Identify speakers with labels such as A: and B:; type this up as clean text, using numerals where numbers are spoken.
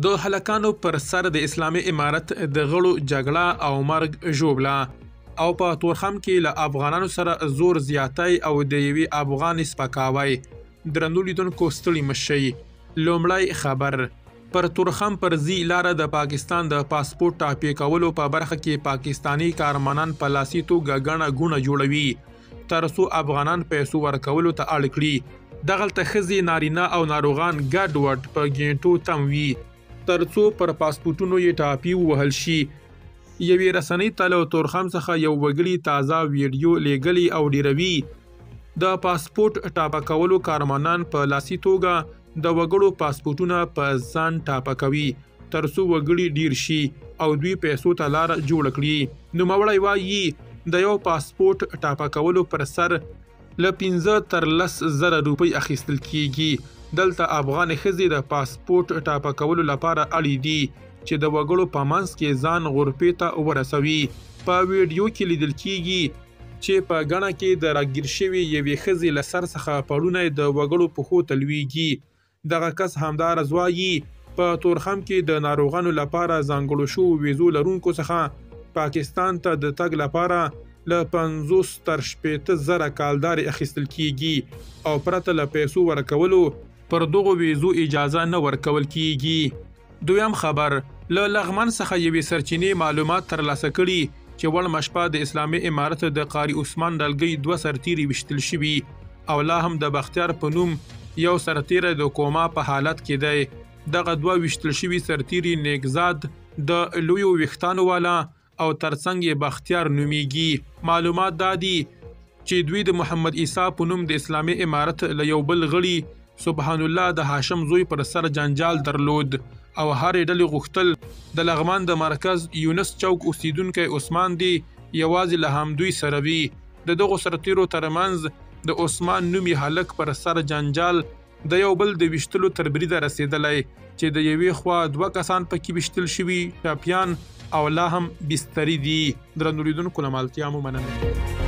A: د هلکانو پر سر د اسلامي امارت د غړو جګړه او مرګ ژوبله او په تورخم کې له افغانانو سره زور زیاتی او د یوې افغان سپکاوی. درنو لیدونکو ستړي مشئ. لومړی خبر: پر تورخم پر ځي لاره د پاکستان د پاسپورت ټاپې کولو په برخه کې پاکستانی کارمنان په لاسي توګه ګڼه ګوڼه جوړوي تر څو افغانان پیسو ورکولو ته اړ کړي. دغلته ښځې، نارینه او ناروغان ګډ وډ په ګینټو تم وي تر څو پر پاسپورټونو یې ټاپې ووهل شي. یوې رسنۍ ته له تورخم څخه یو وګړي تازه ویډیو لیږلي او ډیروي. د پاسپورټ ټاپه کولو کارمنان په لاسي توګه د وګړو پاسپورټونه په ځان ټاپه کوي تر څو وګړي ډیر شي او دوی پیسو ته لار جوړ کړي. نوموړی وایي د یو پاسپورټ ټاپه کولو پر سر له 15 تر 10 زره روپۍ اخیستل کیږي. دلته افغان ښځې د پاسپورټ ټاپه کولو لپاره اړې دي چې د وګړو په منځ کې ځان غرفې ته ورسوي. په ویډیو کې لیدل کیږي چې په ګڼه کې د راګیر شوي یوې ښځې له سر څخه پړونی د وګړو پښو ته لویږي. دغه کس همداراز وایي په تورخم کې د ناروغانو لپاره ځانګړو شوو ویزو لرونکو څخه پاکستان ته د تګ لپاره له 50 تر 60 زره کالدارې اخیستل کیږي او پرته له پیسو ورکولو پر دغو ویزو اجازه نه ورکول کیږي. دویم خبر: له لغمن څخه یوې سرچینې معلومات ترلاسه کړي چې وړمه شپه د اسلامي امارت د قاري عثمان ډلګۍ 2 سرتیري ویشتل شوي او لا هم د بختیار په نوم یو سرتیری د کوما په حالت کې دی. دغه 2 ویشتل شوي سرتیري نیکزاد د لویو ویښتانو والا او ترڅنګ یې بختیار نومیږي. معلومات دا دي چې دوی د محمد عیسی په نوم د اسلامي امارت له یو بل غړي سبحان الله د هاشم زوی پر سر جنجال درلود او هرې ډلې غوښتل د لغمان د مرکز یونس چوک اوسیدونکی عثمان دی یوازې له همدوی سره وي. د دغو سرتیرو ترمنځ د عثمان نومي هلک پر سر جنجال د یو بل د ویشتلو تر بریده رسېدلی چې د یوې خوا 2 کسان پکې ویشتل شوي ټاپیان او لا هم بستري دي. درنو لیدونکو له مالتیا مو مننه.